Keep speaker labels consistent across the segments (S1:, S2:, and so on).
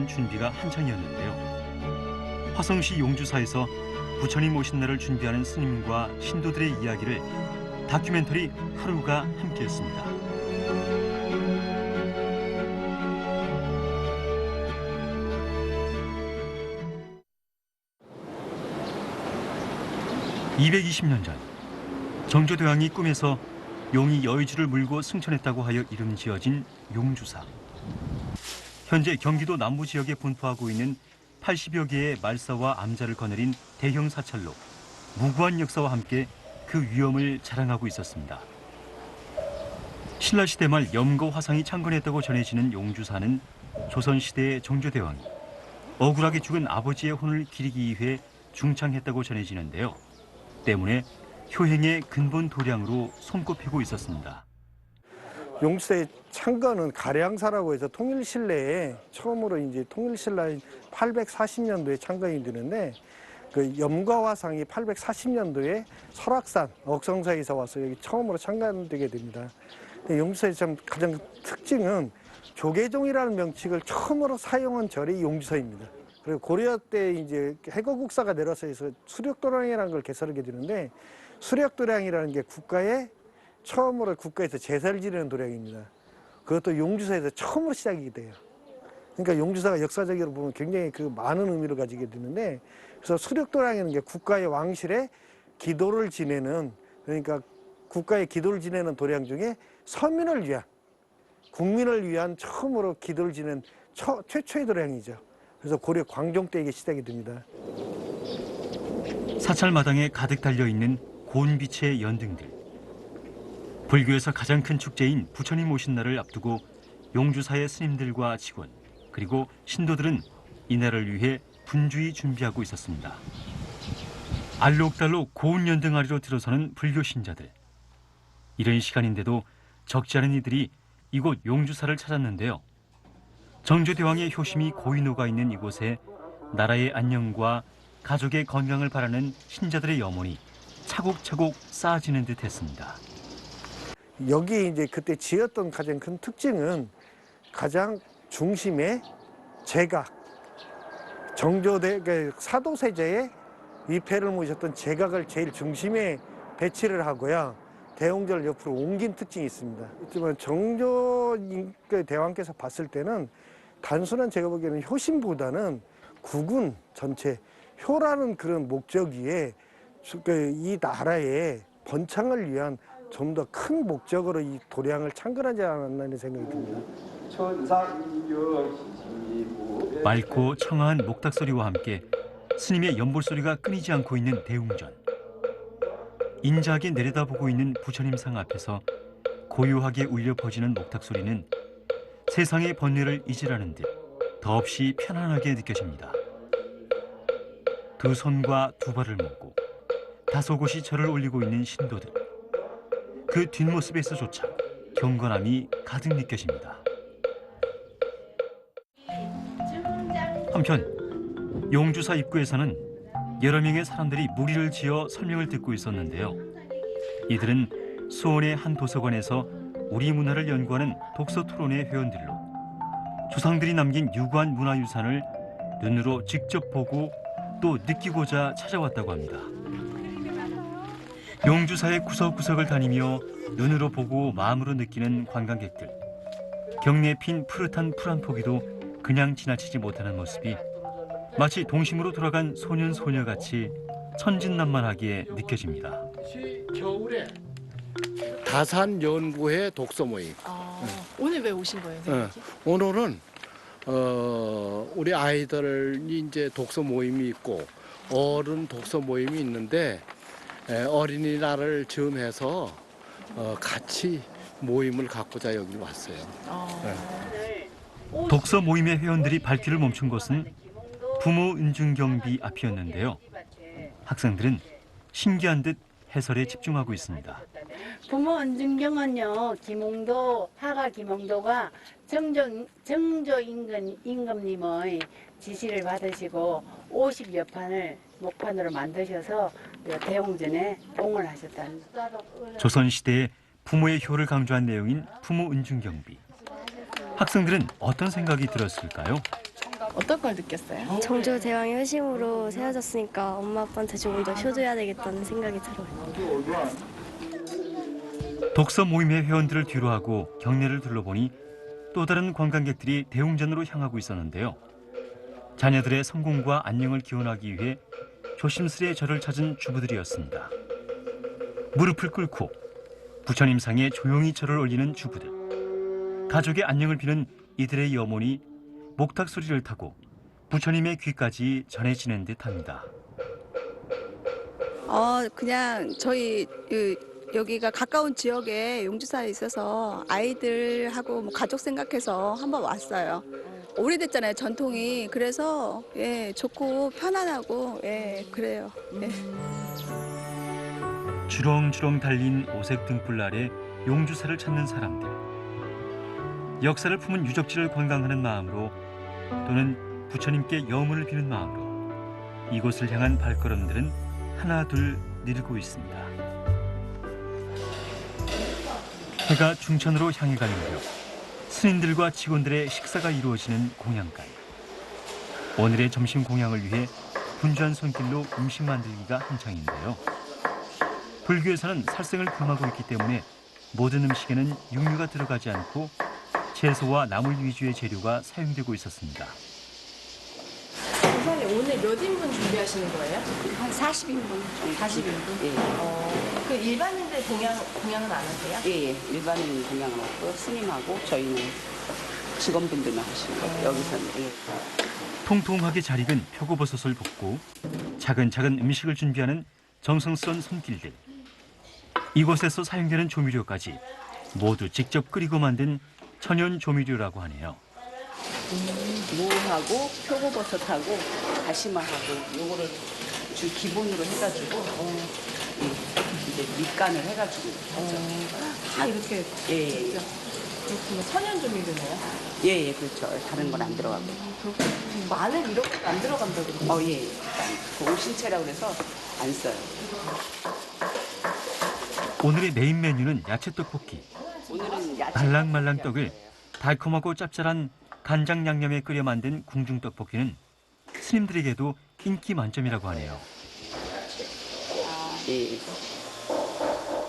S1: 위한 준비가 한창이었는데요. 화성시 용주사에서 부처님 오신 날을 준비하는 스님과 신도들의 이야기를 다큐멘터리 하루가 함께했습니다. (220년) 전 정조대왕이 꿈에서 용이 여의주를 물고 승천했다고 하여 이름 지어진 용주사. 현재 경기도 남부 지역에 분포하고 있는 80여 개의 말사와 암자를 거느린 대형 사찰로 무구한 역사와 함께 그 위엄을 자랑하고 있었습니다. 신라시대 말 염거 화상이 창건했다고 전해지는 용주사는 조선시대의 정조대왕이 억울하게 죽은 아버지의 혼을 기리기 위해 중창했다고 전해지는데요. 때문에 효행의 근본 도량으로 손꼽히고 있었습니다.
S2: 용주사의 창건은 가량사라고 해서 통일신라에 처음으로 이제 통일신라인 840년도에 창건이 되는데 그 염과화상이 840년도에 설악산 억성사에서 와서 여기 처음으로 창건되게 됩니다. 용주사의 참 가장 특징은 조계종이라는 명칭을 처음으로 사용한 절이 용주사입니다. 그리고 고려 때 이제 해거국사가 내려서 해서 수력도량이라는 걸 개설하게 되는데 수력도량이라는 게 처음으로 국가에서 제사를 지내는 도량입니다. 그것도 용주사에서 처음으로 시작이 돼요. 그러니까 용주사가 역사적으로 보면 굉장히 그 많은 의미를 가지게 되는데, 그래서 수력도량이라는 게 국가의 왕실에 기도를 지내는, 그러니까 국가의 기도를 지내는 도량 중에 서민을 위한, 국민을 위한 처음으로 기도를 지낸 최초의 도량이죠. 그래서 고려 광종 때 이게 시작이 됩니다.
S1: 사찰마당에 가득 달려있는 고운빛의 연등들. 불교에서 가장 큰 축제인 부처님 오신 날을 앞두고 용주사의 스님들과 직원 그리고 신도들은 이날을 위해 분주히 준비하고 있었습니다. 알록달록 고운 연등 아래로 들어서는 불교 신자들. 이른 시간인데도 적지 않은 이들이 이곳 용주사를 찾았는데요. 정조대왕의 효심이 고이 녹아 있는 이곳에 나라의 안녕과 가족의 건강을 바라는 신자들의 염원이 차곡차곡 쌓아지는 듯했습니다.
S2: 여기 이제 그때 지었던 가장 큰 특징은 가장 중심에 제각, 사도세자의 위패를 모셨던 제각을 제일 중심에 배치를 하고요. 대웅절 옆으로 옮긴 특징이 있습니다. 하지만 정조대왕께서 봤을 때는 단순한 제가 보기에는 효심보다는 국군 전체, 효라는 그런 목적 위에 이 나라의 번창을 위한 좀 더 큰 목적으로 이 도량을 창건하지 않았나 생각이 듭니다.
S1: 맑고 청아한 목탁소리와 함께 스님의 연볼소리가 끊이지 않고 있는 대웅전. 인자하게 내려다보고 있는 부처님상 앞에서 고요하게 울려 퍼지는 목탁소리는 세상의 번뇌를 잊으라는 듯 더없이 편안하게 느껴집니다. 두 손과 두 발을 모으고 다소곳이 절을 올리고 있는 신도들. 그 뒷모습에서조차 경건함이 가득 느껴집니다. 한편 용주사 입구에서는 여러 명의 사람들이 무리를 지어 설명을 듣고 있었는데요. 이들은 수원의 한 도서관에서 우리 문화를 연구하는 독서 토론회 회원들로 조상들이 남긴 유구한 문화유산을 눈으로 직접 보고 또 느끼고자 찾아왔다고 합니다. 용주사의 구석구석을 다니며 눈으로 보고 마음으로 느끼는 관광객들. 경내에 핀 푸릇한 풀한포기도 그냥 지나치지 못하는 모습이 마치 동심으로 돌아간 소년 소녀같이 천진난만하게 느껴집니다.
S3: 겨울에 다산연구회 독서 모임.
S4: 오늘 왜 오신 거예요, 선생님?
S3: 오늘은 우리 아이들이 이제 독서 모임이 있고 어른 독서 모임이 있는데 어린이날을 즈음해서 같이 모임을 갖고자 여기 왔어요.
S1: 독서 모임의 회원들이 발길을 멈춘 곳은 부모 은중경비 앞이었는데요. 학생들은 신기한 듯 해설에 집중하고 있습니다.
S5: 부모 은중경은요, 화가 김홍도가 정조 임금님의 지시를 받으시고 50여 판을 목판으로 만드셔서 대웅전에 봉을 하셨다는.
S1: 조선시대에 부모의 효를 강조한 내용인 부모 은중경비. 학생들은 어떤 생각이 들었을까요?
S4: 어떤 걸 느꼈어요?
S6: 정조 대왕의 효심으로 세워졌으니까 엄마 아빠한테 조금 더 효도해야 되겠다는 생각이 들어요.
S1: 독서 모임의 회원들을 뒤로하고 경내를 둘러보니 또 다른 관광객들이 대웅전으로 향하고 있었는데요. 자녀들의 성공과 안녕을 기원하기 위해 조심스레 절을 찾은 주부들이었습니다. 무릎을 꿇고 부처님 상에 조용히 절을 올리는 주부들. 가족의 안녕을 비는 이들의 염원이 목탁 소리를 타고 부처님의 귀까지 전해지는 듯합니다.
S7: 그냥 저희 여기가 가까운 지역에 용주사에 있어서 아이들하고 뭐 가족 생각해서 한번 왔어요. 오래됐잖아요, 전통이. 그래서 예, 좋고 편안하고 예, 그래요. 예.
S1: 주렁주렁 달린 오색 등불 아래 용주사를 찾는 사람들. 역사를 품은 유적지를 관광하는 마음으로 또는 부처님께 염원을 비는 마음으로 이곳을 향한 발걸음들은 하나 둘 늘고 있습니다. 해가 중천으로 향해 가는 무렵 스님들과 직원들의 식사가 이루어지는 공양간. 오늘의 점심 공양을 위해 분주한 손길로 음식 만들기가 한창인데요. 불교에서는 살생을 금하고 있기 때문에 모든 음식에는 육류가 들어가지 않고 채소와 나물 위주의 재료가 사용되고 있었습니다.
S4: 선생님 오늘 몇 인분 준비하시는 거예요?
S8: 한 40인분.
S4: 40인분?
S8: 예,
S4: 그 일반인들 공양은 안 하세요?
S8: 예. 일반인 공양은 없고 스님하고 저희는 직원분들만 하시는 거예요. 여기서는. 예.
S1: 통통하게 잘 익은 표고버섯을 볶고 차근차근 음식을 준비하는 정성스러운 손길들. 이곳에서 사용되는 조미료까지 모두 직접 끓이고 만든 천연 조미료라고 하네요.
S8: 무하고 표고버섯하고 다시마하고 요거를 주 기본으로 해가지고 이제 밑간을 해가지고
S4: 다 이렇게
S8: 예.
S4: 그렇구나. 천연 조미료네요.
S8: 예, 그렇죠. 다른 건 안 들어가고.
S4: 마늘 이런 것도 안 들어간다고 그러죠?
S8: 예. 공신채라고 그래서 안 써요.
S1: 오늘의 메인 메뉴는 야채 떡볶이.
S8: 오늘은 야채
S1: 말랑말랑 떡을 달콤하고 짭짤한 간장 양념에 끓여 만든 궁중 떡볶이는 스님들에게도 인기 만점이라고 하네요.
S8: 예.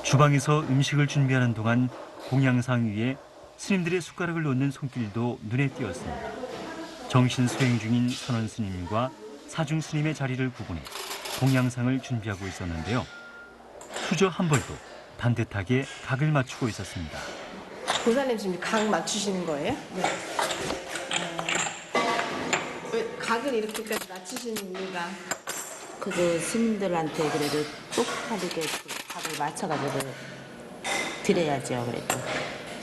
S1: 주방에서 음식을 준비하는 동안 공양상 위에 스님들의 숟가락을 놓는 손길도 눈에 띄었습니다. 정신 수행 중인 선원 스님과 사중 스님의 자리를 구분해 공양상을 준비하고 있었는데요. 수저 한 벌도 반듯하게 각을 맞추고 있었습니다.
S4: 보사님 지금 각 맞추시는 거예요? 네. 왜 각을 이렇게까지 맞추시는 이유가?
S9: 그래도 스님들한테 그래도 똑바르게 그 각을 맞춰가지고 드려야죠. 그래도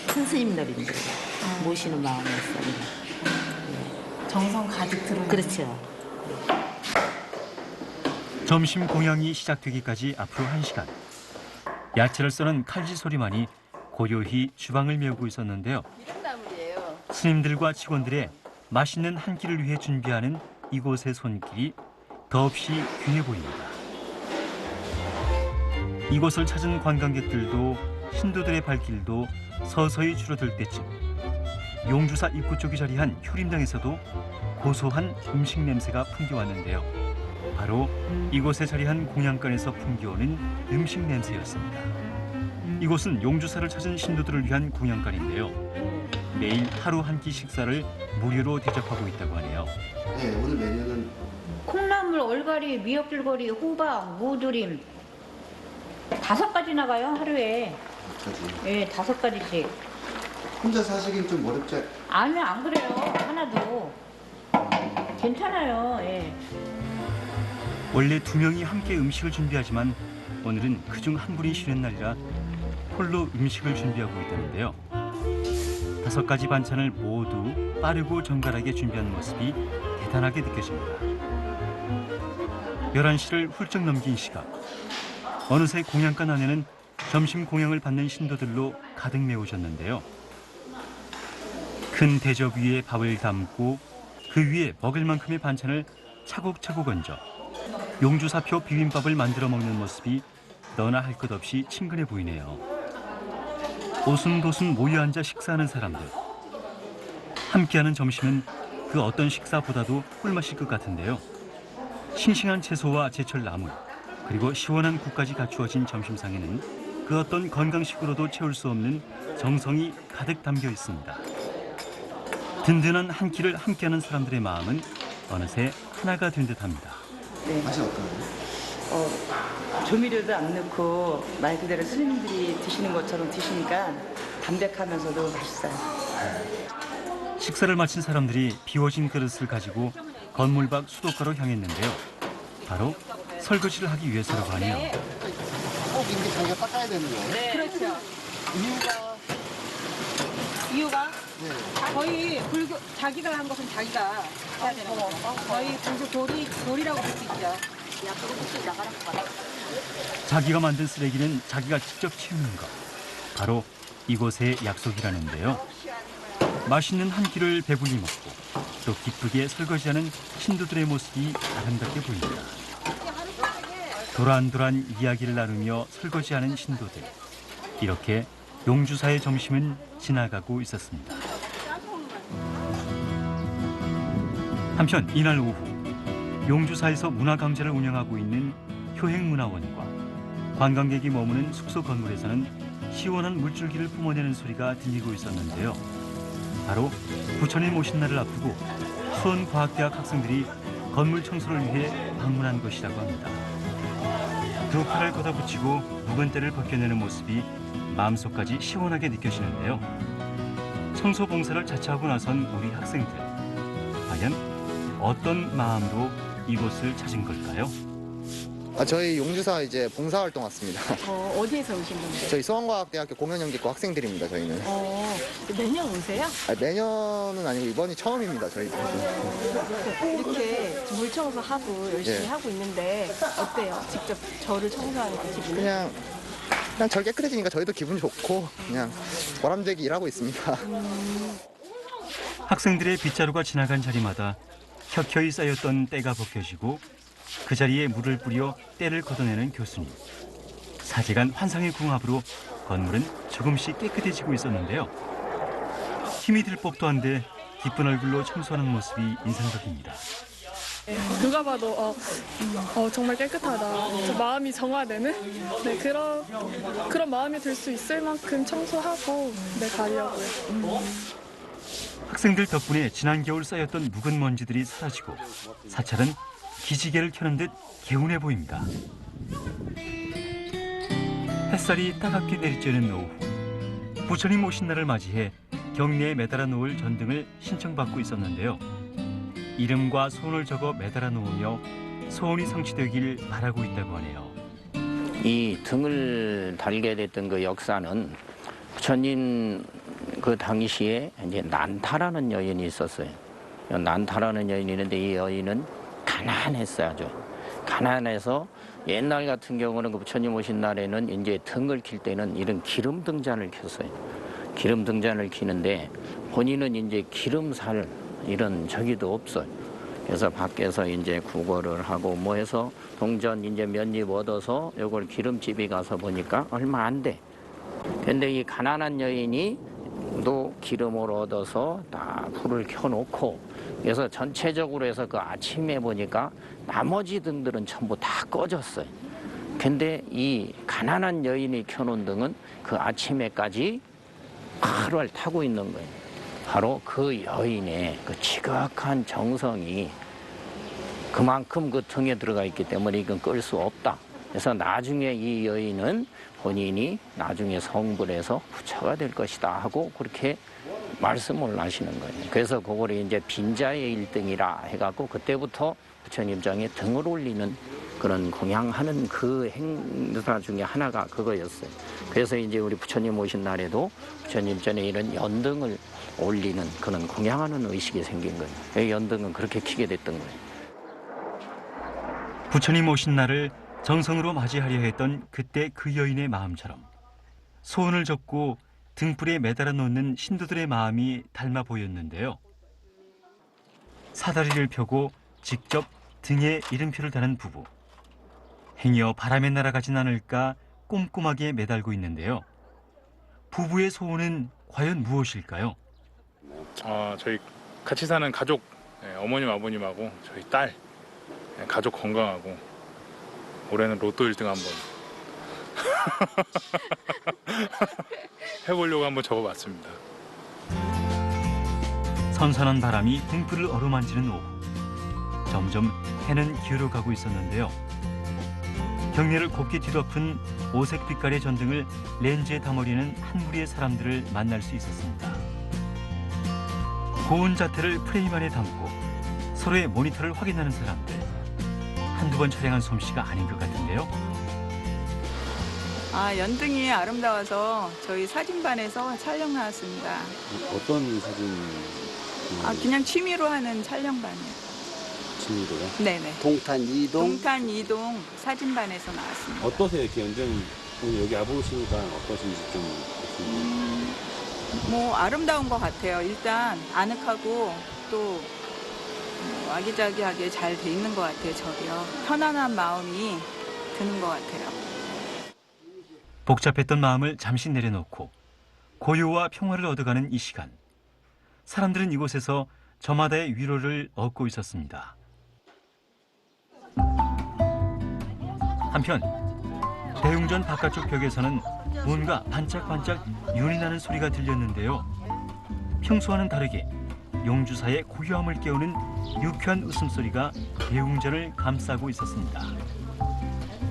S9: 큰 스님들인데 모시는 마음에서.
S4: 정성 가득 들어있는.
S9: 그렇죠.
S1: 점심 공양이 시작되기까지 앞으로 1시간. 야채를 써는 칼질 소리만이 고요히 주방을 메우고 있었는데요. 스님들과 직원들의 맛있는 한 끼를 위해 준비하는 이곳의 손길이 더없이 귀해 보입니다. 이곳을 찾은 관광객들도 신도들의 발길도 서서히 줄어들 때쯤 용주사 입구 쪽에 자리한 효림당에서도 고소한 음식 냄새가 풍겨왔는데요. 바로 이곳에 자리한 공양간에서 풍겨오는 음식 냄새였습니다. 이곳은 용주사를 찾은 신도들을 위한 공양간인데요. 매일 하루 한 끼 식사를 무료로 대접하고 있다고 하네요.
S10: 네, 오늘 메뉴는
S11: 콩나물, 얼갈이, 미역줄거리, 호박, 무두림 5가지 나가요 하루에. 예, 5가지씩.
S10: 혼자 사시긴 좀 어렵지?
S11: 아니요, 안 그래요. 하나도 괜찮아요. 예.
S1: 원래 2명이 함께 음식을 준비하지만 오늘은 그중 한 분이 쉬는 날이라 홀로 음식을 준비하고 있다는데요. 5가지 반찬을 모두 빠르고 정갈하게 준비한 모습이 대단하게 느껴집니다. 11시를 훌쩍 넘긴 시각. 어느새 공양간 안에는 점심 공양을 받는 신도들로 가득 메우셨는데요. 큰 대접 위에 밥을 담고 그 위에 먹을 만큼의 반찬을 차곡차곡 얹어 용주사표 비빔밥을 만들어 먹는 모습이 너나 할 것 없이 친근해 보이네요. 오순도순 모여 앉아 식사하는 사람들. 함께하는 점심은 그 어떤 식사보다도 꿀맛일 것 같은데요. 싱싱한 채소와 제철 나물, 그리고 시원한 국까지 갖추어진 점심상에는 그 어떤 건강식으로도 채울 수 없는 정성이 가득 담겨 있습니다. 든든한 한 끼를 함께하는 사람들의 마음은 어느새 하나가 된 듯합니다.
S8: 네.
S10: 맛이 어떤가요?
S8: 조미료도 안 넣고 말 그대로 스님들이 드시는 것처럼 드시니까 담백하면서도 맛있어요.
S1: 식사를 마친 사람들이 비워진 그릇을 가지고 건물 밖 수도가로 향했는데요. 바로 설거지를 하기 위해서라고 하네요.
S10: 꼭 이렇게 자기가 닦아야 되는 거예요?
S4: 네. 그렇죠. 이유가 거의 불교 자기가 한 것은 자기가 해야 되는 거죠. 거의 불교 도리라고 볼 수 있죠.
S1: 자기가 만든 쓰레기는 자기가 직접 치우는 것. 바로 이곳의 약속이라는데요. 맛있는 한 끼를 배불리 먹고 또 기쁘게 설거지하는 신도들의 모습이 아름답게 보입니다. 도란도란 이야기를 나누며 설거지하는 신도들. 이렇게 용주사의 점심은 지나가고 있었습니다. 한편 이날 오후 용주사에서 문화강좌를 운영하고 있는 효행문화원과 관광객이 머무는 숙소 건물에서는 시원한 물줄기를 뿜어내는 소리가 들리고 있었는데요. 바로 부처님 오신 날을 앞두고 수원과학대학 학생들이 건물 청소를 위해 방문한 것이라고 합니다. 두 팔을 걷어붙이고 묵은 때를 벗겨내는 모습이 마음속까지 시원하게 느껴지는데요. 청소 봉사를 자처하고 나선 우리 학생들. 과연 어떤 마음으로 이곳을 찾은 걸까요?
S12: 저희 용주사 이제 봉사활동 왔습니다.
S4: 어디에서 오신 분들?
S12: 저희 수원과학대학교 공연연기과 학생들입니다. 저희는.
S4: 매년 오세요?
S12: 매년은 아니고 이번이 처음입니다. 저희.
S4: 이렇게 물 청소하고 열심히 하고 있는데 어때요? 직접 저를 청소하는 그 기분이?
S12: 그냥 절 깨끗해지니까 저희도 기분 좋고 그냥 보람되게 일하고 있습니다.
S1: 학생들의 빗자루가 지나간 자리마다 켜켜이 쌓였던 때가 벗겨지고 그 자리에 물을 뿌려 때를 걷어내는 교수님. 사제간 환상의 궁합으로 건물은 조금씩 깨끗해지고 있었는데요. 힘이 들 법도 한데 기쁜 얼굴로 청소하는 모습이 인상적입니다.
S13: 누가 봐도 정말 깨끗하다. 마음이 정화되는 그런 마음이 들 수 있을 만큼 청소하고 가려고요.
S1: 학생들 덕분에 지난 겨울 쌓였던 묵은 먼지들이 사라지고 사찰은 기지개를 켜는 듯 개운해 보입니다. 햇살이 따갑게 내리쬐는 오후, 부처님 오신 날을 맞이해 경내에 매달아 놓을 전등을 신청받고 있었는데요. 이름과 소원을 적어 매달아 놓으며 소원이 성취되길 바라고 있다고 하네요.
S14: 이 등을 달게 됐던 그 역사는 부처님 그 당시에 이제 난타라는 여인이 있었어요. 난타라는 여인이 있는데 이 여인은 가난했어요. 아주 가난해서 옛날 같은 경우는 그 부처님 오신 날에는 이제 등을 킬 때는 이런 기름 등잔을 켰어요. 기름 등잔을 키는데 본인은 이제 기름 살 이런 저기도 없어요. 그래서 밖에서 이제 구걸을 하고 뭐 해서 동전 이제 몇 입 얻어서 요걸 기름집에 가서 보니까 얼마 안 돼. 근데 이 가난한 여인이 또 기름을 얻어서 다 불을 켜놓고 그래서 전체적으로 해서 그 아침에 보니까 나머지 등들은 전부 다 꺼졌어요. 근데 이 가난한 여인이 켜놓은 등은 그 아침에까지 활활 타고 있는 거예요. 바로 그 여인의 그 지극한 정성이 그만큼 그 등에 들어가 있기 때문에 이건 끌 수 없다. 그래서 나중에 이 여인은 본인이 나중에 성불해서 부처가 될 것이다 하고 그렇게 말씀을 하시는 거예요. 그래서 그거를 이제 빈자의 1등이라 해갖고 그때부터 부처님장에 등을 올리는 그런 공양하는 그 행사 중에 하나가 그거였어요. 그래서 이제 우리 부처님 오신 날에도 부처님 전에 이런 연등을 올리는 그런 공양하는 의식이 생긴 거예요. 그 연등은 그렇게 켜게 됐던 거예요.
S1: 부처님 오신 날을 정성으로 맞이하려 했던 그때 그 여인의 마음처럼 소원을 적고 등불에 매달아 놓는 신도들의 마음이 닮아 보였는데요. 사다리를 펴고 직접 등에 이름표를 다는 부부. 행여 바람에 날아가진 않을까 꼼꼼하게 매달고 있는데요. 부부의 소원은 과연 무엇일까요?
S15: 저희 같이 사는 가족 어머님 아버님하고 저희 딸 가족 건강하고 올해는 로또 1등 한번 해보려고 한번 적어봤습니다.
S1: 선선한 바람이 등불을 어루만지는 오후. 점점 해는 기울어가고 있었는데요. 경계를 곱게 뒤덮은 오색 빛깔의 전등을 렌즈에 담으려는 한 무리의 사람들을 만날 수 있었습니다. 고운 자태를 프레임 안에 담고 서로의 모니터를 확인하는 사람들. 한두 번 촬영한 솜씨가 아닌 것 같은데요.
S16: 연등이 아름다워서 저희 사진반에서 촬영 나왔습니다.
S17: 어떤 사진?
S16: 그냥 취미로 하는 촬영반이에요.
S17: 취미로요?
S16: 네네.
S17: 동탄 이동
S16: 사진반에서 나왔습니다.
S17: 어떠세요? 이렇게 연등 오늘 여기 와보시니까 어떠신지 좀 말씀해주세요.
S16: 아름다운 것 같아요. 일단 아늑하고 또 아기자기하게 잘 돼 있는 것 같아요. 저기요. 편안한 마음이 드는 것 같아요.
S1: 복잡했던 마음을 잠시 내려놓고 고요와 평화를 얻어가는 이 시간. 사람들은 이곳에서 저마다의 위로를 얻고 있었습니다. 한편 대웅전 바깥쪽 벽에서는 뭔가 반짝반짝 윤이 나는 소리가 들렸는데요. 평소와는 다르게 용주사의 고요함을 깨우는 유쾌한 웃음소리가 대웅전을 감싸고 있었습니다.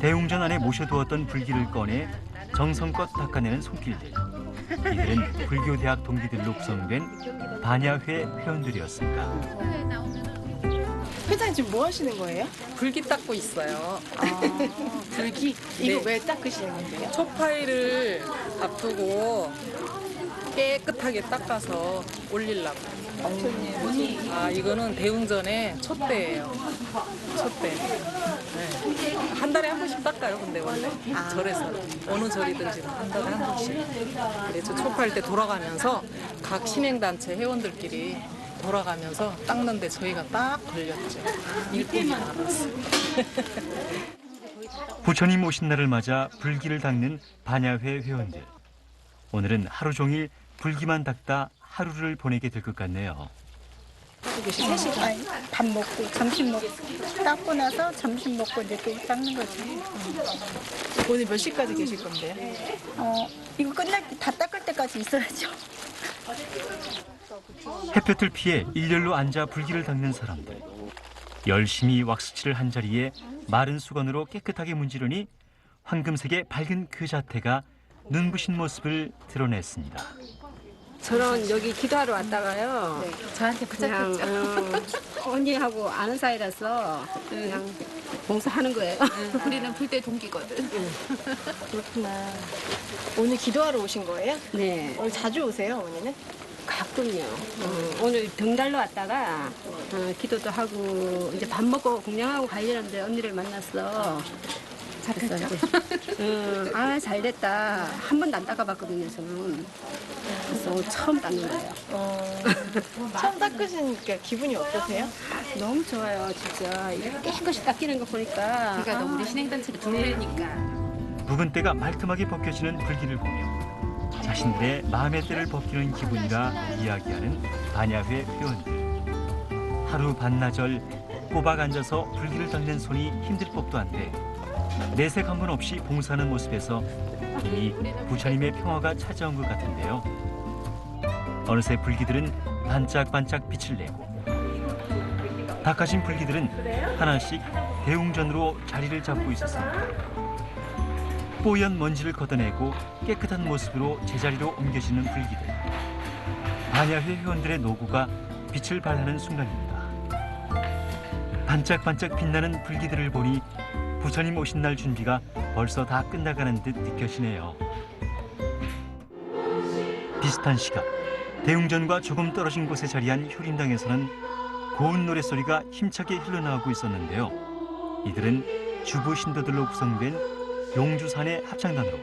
S1: 대웅전 안에 모셔두었던 불길을 꺼내 정성껏 닦아내는 손길들. 이들은 불교대학 동기들로 구성된 반야회 회원들이었습니다.
S18: 회장님 지금 뭐 하시는 거예요?
S19: 불기 닦고 있어요.
S18: 불기? 이거 왜 닦으시는 건데요?
S19: 초파일을 앞두고 깨끗하게 닦아서 올리려고. 이거는 대웅전의 촛대예요. 촛대. 네. 한 달에 한 번씩 닦아요. 근데 원래 절에서 어느 절이든지 한 달에 한 번씩. 그래서 초파일 때 돌아가면서 각 신행단체 회원들끼리 돌아가면서 닦는데 저희가 딱 걸렸죠. 일꾼이 많았어요.
S1: 부처님 오신 날을 맞아 불기를 닦는 반야회 회원들. 오늘은 하루 종일 불기만 닦다 하루를 보내게 될 것 같네요.
S20: 3시간 밥 먹고 점심 먹고 닦고 나서 점심 먹고 이제 또 닦는 거지.
S18: 오늘 몇 시까지 계실 건데요?
S20: 이거 끝날 때 다 닦을 때까지 있어야죠.
S1: 햇볕을 피해 일렬로 앉아 불기를 닦는 사람들. 열심히 왁스칠을 한 자리에 마른 수건으로 깨끗하게 문지르니 황금색의 밝은 그 자태가 눈부신 모습을 드러냈습니다.
S21: 저는 여기 기도하러 왔다가요.
S18: 저한테
S21: 그냥 언니하고 아는 사이라서 그냥 봉사하는 거예요.
S18: 우리는 불대 동기거든.
S21: 그렇구나.
S18: 오늘 기도하러 오신 거예요?
S21: 네.
S18: 오늘 자주 오세요, 언니는?
S21: 가끔요. 오늘 병달로 왔다가 기도도 하고 이제 밥 먹고 공양하고 가려는데 언니를 만났어.
S18: 잘했죠.
S21: 잘 됐다. 한 번도 안 닦아봤거든요, 저는. 그래서 오늘 처음 닦는 거예요.
S18: 처음 닦으시니까 기분이 어떠세요?
S21: 너무 좋아요, 진짜. 이렇게 깨끗이 닦이는 거 보니까.
S18: 그러니까 너무 우리 신행단체를 도우니까.
S1: 묵은 때가 말끔하게 벗겨지는 불기를 보며 자신들의 마음의 때를 벗기는 기분이라 이야기하는 반야회 회원들. 하루 반나절 꼬박 앉아서 불기를 닦는 손이 힘들 법도 한데 내색 한 번 없이 봉사하는 모습에서 이미 부처님의 평화가 찾아온 것 같은데요. 어느새 불기들은 반짝반짝 빛을 내고 닦아진 불기들은 하나씩 대웅전으로 자리를 잡고 있었습니다. 뽀얀 먼지를 걷어내고 깨끗한 모습으로 제자리로 옮겨지는 불기들. 반야회 회원들의 노고가 빛을 발하는 순간입니다. 반짝반짝 빛나는 불기들을 보니 부처님 오신 날 준비가 벌써 다 끝나가는 듯 느껴지네요. 비슷한 시각 대웅전과 조금 떨어진 곳에 자리한 효림당에서는 고운 노랫소리가 힘차게 흘러나오고 있었는데요. 이들은 주부 신도들로 구성된 용주산의 합창단으로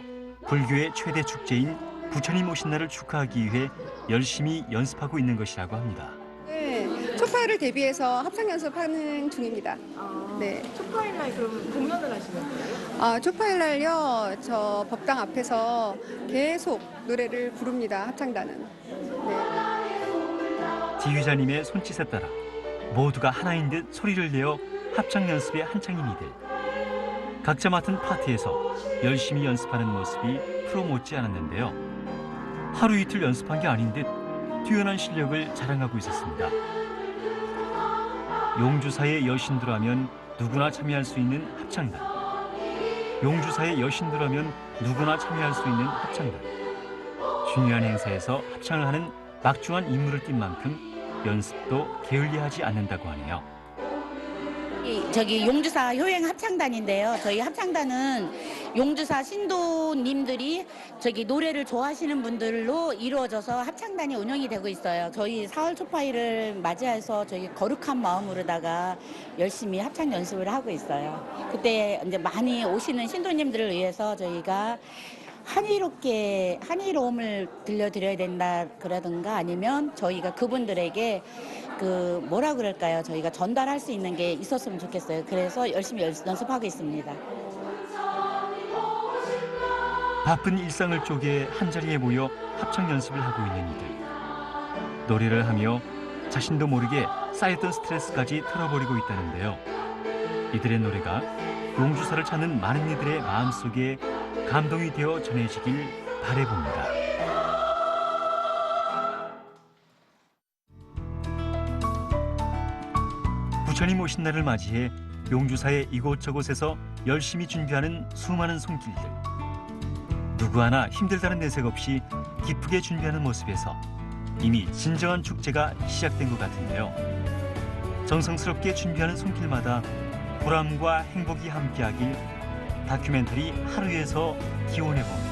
S1: 불교의 최대 축제인 부처님 오신 날을 축하하기 위해 열심히 연습하고 있는 것이라고 합니다.
S7: 네, 초파일을 대비해서 합창 연습하는 중입니다. 네.
S18: 초파일 날 그럼 공연을 하시는 거예요?
S7: 초파일 날요, 저 법당 앞에서 계속 노래를 부릅니다, 합창단은. 네.
S1: 지휘자님의 손짓에 따라 모두가 하나인 듯 소리를 내어 합창 연습에 한창인 이들. 각자 맡은 파트에서 열심히 연습하는 모습이 프로 못지 않았는데요. 하루 이틀 연습한 게 아닌 듯 뛰어난 실력을 자랑하고 있었습니다. 용주사의 여신들하면 누구나 참여할 수 있는 합창단. 용주사의 여신들하면 누구나 참여할 수 있는 합창단. 중요한 행사에서 합창을 하는 막중한 임무를 띈 만큼 연습도 게을리하지 않는다고 하네요.
S2: 저기 용주사 효행 합창단인데요. 저희 합창단은 용주사 신도님들이 저기 노래를 좋아하시는 분들로 이루어져서 합창단이 운영이 되고 있어요. 저희 4월 초파일을 맞이해서 저희 거룩한 마음으로다가 열심히 합창 연습을 하고 있어요. 그때 이제 많이 오시는 신도님들을 위해서 저희가 한의로움을 들려드려야 된다 그러든가 아니면 저희가 그분들에게 그 뭐라 그럴까요? 저희가 전달할 수 있는 게 있었으면 좋겠어요. 그래서 열심히 연습하고 있습니다.
S1: 바쁜 일상을 쪼개 한자리에 모여 합창 연습을 하고 있는 이들. 노래를 하며 자신도 모르게 쌓였던 스트레스까지 털어버리고 있다는데요. 이들의 노래가 용주사를 찾는 많은 이들의 마음속에 감동이 되어 전해지길 바라봅니다. 부처님 오신 날을 맞이해 용주사의 이곳저곳에서 열심히 준비하는 수많은 손길들. 누구 하나 힘들다는 내색 없이 기쁘게 준비하는 모습에서 이미 진정한 축제가 시작된 것 같은데요. 정성스럽게 준비하는 손길마다 보람과 행복이 함께하길 다큐멘터리 하루에서 기원해봅니다.